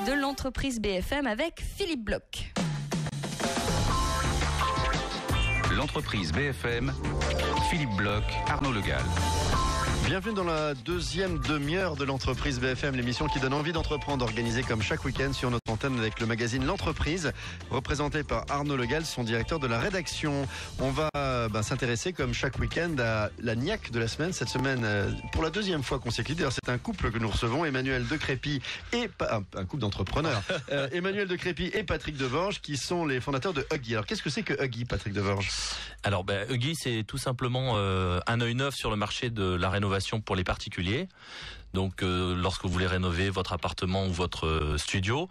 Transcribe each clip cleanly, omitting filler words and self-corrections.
de l'entreprise BFM avec Philippe Bloch. L'entreprise BFM, Philippe Bloch, Arnaud Le Gall. Bienvenue dans la deuxième demi-heure de l'entreprise BFM, l'émission qui donne envie d'entreprendre, organisée comme chaque week-end sur notre antenne avec le magazine L'Entreprise, représenté par Arnaud Le Gall, son directeur de la rédaction. On va s'intéresser comme chaque week-end à la niaque de la semaine. Cette semaine, pour la deuxième fois consécutive, d'ailleurs c'est un couple que nous recevons, Emmanuel De Crépy et un couple d'entrepreneurs, Emmanuel De Crépy et Patrick Devorges, qui sont les fondateurs de Huggy. Alors qu'est-ce que c'est que Huggy, Patrick Devorges? Alors Huggy, c'est tout simplement un œil neuf sur le marché de la rénovation pour les particuliers. Donc lorsque vous voulez rénover votre appartement ou votre studio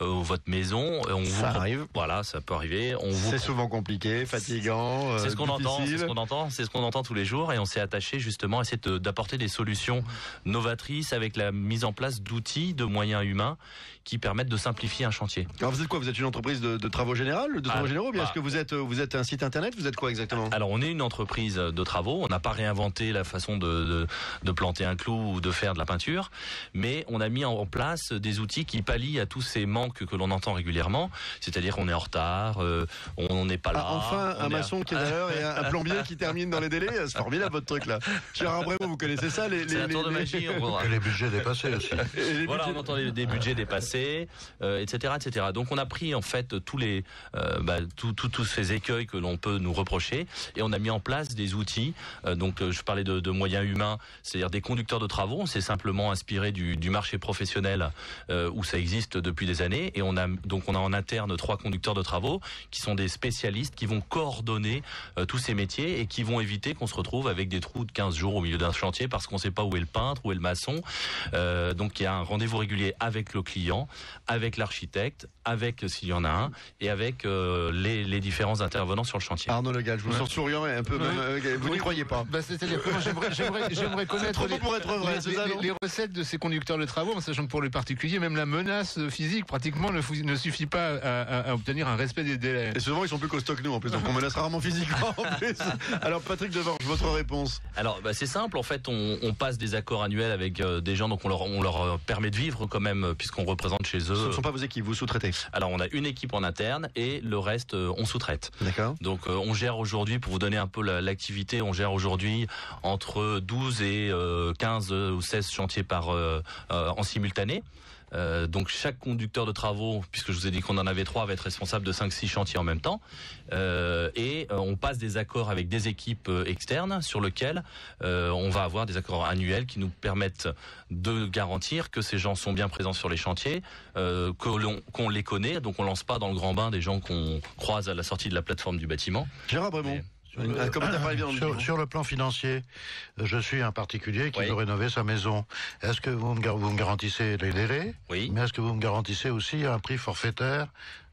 ou votre maison, arrive. Voilà, ça peut arriver. C'est souvent compliqué, fatigant. C'est ce qu'on entend, c'est ce qu'on entend tous les jours, et on s'est attaché justement à essayer d'apporter des solutions novatrices avec la mise en place d'outils, de moyens humains qui permettent de simplifier un chantier. Alors vous êtes quoi? Vous êtes une entreprise de travaux généraux, généraux, ou bien est-ce que vous êtes un site internet? Vous êtes quoi exactement? Alors on est une entreprise de travaux. On n'a pas réinventé la façon de planter un clou ou de faire de la peinture, mais on a mis en place des outils qui pallient à tous ces manques que l'on entend régulièrement, c'est-à-dire qu'on est en retard, on n'est pas là. Enfin, un maçon qui est à l'heure et un plombier qui termine dans les délais, c'est formidable votre truc là. Gérard Brémont, vous connaissez ça, c'est un tour de magie. Et les budgets dépassés aussi. Voilà, on entend des budgets dépassés, etc., etc. Donc on a pris en fait tous ces écueils que l'on peut nous reprocher, et on a mis en place des outils. Donc je parlais de moyens humains, c'est-à-dire des conducteurs de travaux. On s'est simplement inspiré du marché professionnel où ça existe depuis des années, et on a en interne 3 conducteurs de travaux qui sont des spécialistes qui vont coordonner tous ces métiers et qui vont éviter qu'on se retrouve avec des trous de 15 jours au milieu d'un chantier parce qu'on ne sait pas où est le peintre, où est le maçon. Donc il y a un rendez-vous régulier avec le client, avec l'architecte, avec s'il y en a un, et avec les différents intervenants sur le chantier. Arnaud Le Gall, je vous sens souriant et un peu vous n'y croyez pas. C'est-à-dire que moi, j'aimerais connaître les recettes de ces conducteurs de travaux, en sachant que pour les particuliers, même la menace physique pratiquement ne suffit pas à obtenir un respect des délais. Et souvent ils sont plus costauds que nous en plus, donc on menace rarement physiquement en plus. Alors Patrick Devorges, votre réponse? Alors c'est simple, en fait on passe des accords annuels avec des gens, donc on leur permet de vivre quand même, puisqu'on représente chez eux. Ce ne sont pas vos équipes, vous sous-traitez? Alors on a une équipe en interne et le reste on sous-traite. D'accord. Donc on gère aujourd'hui, pour vous donner un peu l'activité, on gère aujourd'hui entre 12 et 15 ou 16 chantiers en simultané. Donc chaque conducteur de travaux, puisque je vous ai dit qu'on en avait 3, va être responsable de 5-6 chantiers en même temps, et on passe des accords avec des équipes externes sur lesquels on va avoir des accords annuels qui nous permettent de garantir que ces gens sont bien présents sur les chantiers, qu'on les connaît, donc on lance pas dans le grand bain des gens qu'on croise à la sortie de la plateforme du bâtiment. Gérard Brémont. Un commentaire par sur le plan financier, je suis un particulier qui veut rénover sa maison. Est-ce que vous me garantissez les délais? Oui. Mais est-ce que vous me garantissez aussi un prix forfaitaire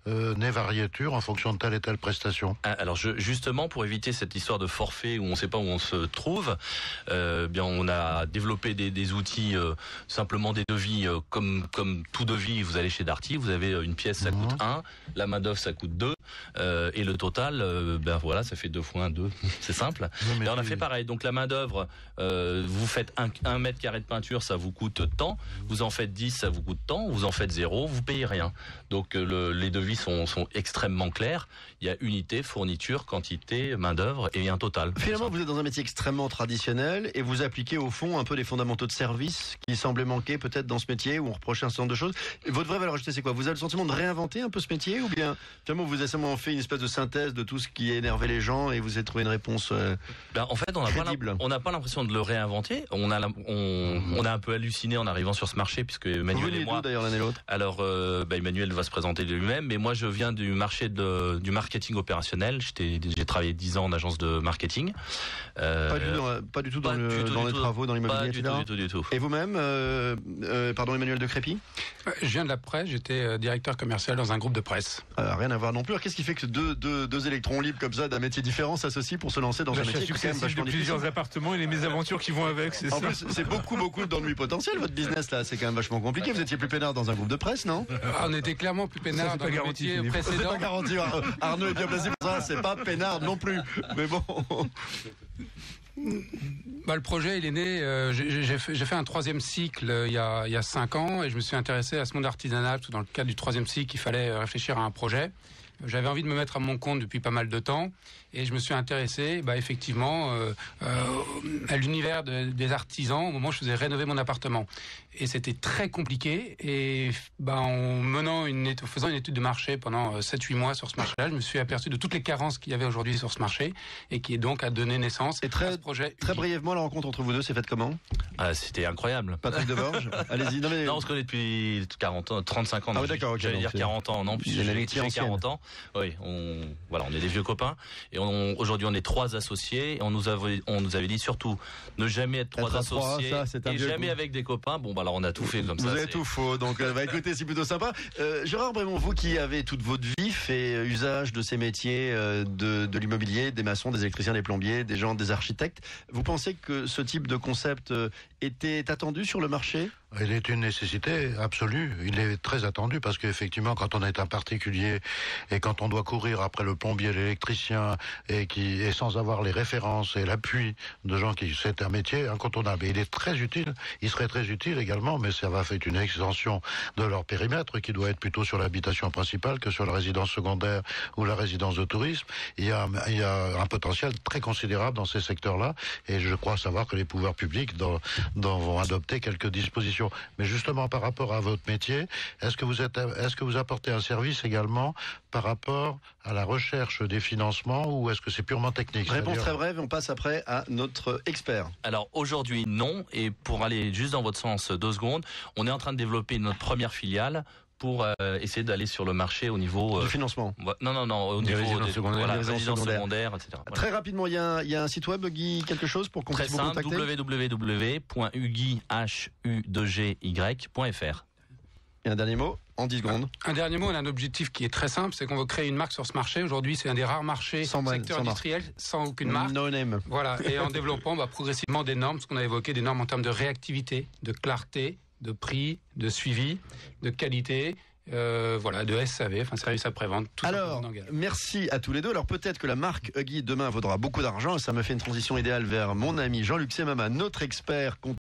né variéture en fonction de telle et telle prestation? Alors justement, pour éviter cette histoire de forfait où on ne sait pas où on se trouve, bien on a développé des outils, simplement des devis, comme tout devis. Vous allez chez Darty, vous avez une pièce, ça coûte 1, la main d'œuvre ça coûte 2, et le total, voilà, ça fait 2 fois 1, 2. C'est simple. Et on a fait pareil. Donc la main d'œuvre, vous faites 1 mètre carré de peinture, ça vous coûte tant. Vous en faites 10, ça vous coûte tant. Vous en faites 0, vous payez rien. Donc les devis sont extrêmement clairs. Il y a unité, fourniture, quantité, main d'œuvre et un total. Finalement, vous êtes dans un métier extrêmement traditionnel et vous appliquez au fond un peu les fondamentaux de service qui semblaient manquer peut-être dans ce métier où on reprochait un certain nombre de choses. Votre vraie valeur ajoutée, c'est quoi? Vous avez le sentiment de réinventer un peu ce métier, ou bien finalement vous avez seulement fait une espèce de synthèse de tout ce qui énervait les gens et vous avez trouvé une réponse en fait, on n'a pas l'impression de le réinventer. On a un peu halluciné en arrivant sur ce marché, puisque Emmanuel et moi. D'ailleurs l'un et l'autre. Alors Emmanuel va se présenter de lui-même, mais moi je viens du marché du marketing opérationnel. J'ai travaillé 10 ans en agence de marketing. Pas du tout dans les travaux, dans l'immobilier, etc. Du tout. Et vous-même, Emmanuel De Crépy? Je viens de la presse, j'étais directeur commercial dans un groupe de presse. Rien à voir non plus. Alors qu'est-ce qui fait que deux électrons libres comme ça, d'un métier différent, s'associent pour se lancer dans un métier qui est quand même vachement difficile? Plusieurs appartements et les mésaventures qui vont avec, c'est ça. En plus, c'est beaucoup d'ennuis potentiels, votre business là. C'est quand même vachement compliqué. Vous étiez plus peinard dans un groupe de presse, non? On était clairement plus peinard dans le métier précédent. C'est pas garanti. Arnaud est bien placé pour ça. C'est pas peinard non plus. Mais bon. Le projet, il est né. J'ai fait un 3e cycle il y a 5 ans et je me suis intéressé à ce monde artisanal. Dans le cadre du 3e cycle, il fallait réfléchir à un projet. J'avais envie de me mettre à mon compte depuis pas mal de temps et je me suis intéressé effectivement à l'univers des artisans au moment où je faisais rénover mon appartement. Et c'était très compliqué et en faisant une étude de marché pendant 7-8 mois sur ce marché-là, je me suis aperçu de toutes les carences qu'il y avait aujourd'hui sur ce marché et qui donc a donné naissance à ce projet. Très brièvement, la rencontre entre vous deux s'est faite comment ? C'était incroyable. Patrick Deborges, allez-y. Non, on se connaît depuis 35 ans. Ah oui, d'accord, ok. J'allais dire 40 ans, non, puis j'ai 40 ans. Oui, on est des vieux copains et aujourd'hui on est 3 associés et on nous avait dit surtout ne jamais être 3 associés et jamais avec des copains. Alors on a tout fait comme ça. Vous avez tout faux, donc écoutez, c'est plutôt sympa. Gérard Brémond, vous qui avez toute votre vie fait usage de ces métiers de l'immobilier, des maçons, des électriciens, des plombiers, des architectes, vous pensez que ce type de concept était attendu sur le marché ? Il est une nécessité absolue. Il est très attendu parce qu'effectivement, quand on est un particulier et quand on doit courir après le plombier, l'électricien et sans avoir les références et l'appui de gens c'est un métier incontournable. Et il est très utile. Il serait très utile également, mais ça va faire une extension de leur périmètre qui doit être plutôt sur l'habitation principale que sur la résidence secondaire ou la résidence de tourisme. Il y a un potentiel très considérable dans ces secteurs-là et je crois savoir que les pouvoirs publics vont adopter quelques dispositions. Mais justement, par rapport à votre métier, est-ce que vous apportez un service également par rapport à la recherche des financements ou est-ce que c'est purement technique ? Réponse très brève, on passe après à notre expert. Alors aujourd'hui, non. Et pour aller juste dans votre sens 2 secondes, on est en train de développer notre première filiale pour essayer d'aller sur le marché au niveau du financement. Non, au niveau des résidences secondaires, etc. Très rapidement, il y a un site web, Guy, quelque chose pour qu'on puisse vous contacter. www.uggy.fr. Et un dernier mot, en 10 secondes. Un dernier mot, on a un objectif qui est très simple, c'est qu'on veut créer une marque sur ce marché. Aujourd'hui, c'est un des rares marchés secteur industriel sans aucune marque. No name. Voilà, et en développant progressivement des normes, ce qu'on a évoqué, des normes en termes de réactivité, de clarté, de prix, de suivi, de qualité, de SAV, service après-vente. Alors, merci à tous les deux. Alors peut-être que la marque Huggy demain vaudra beaucoup d'argent et ça me fait une transition idéale vers mon ami Jean-Luc Semama, notre expert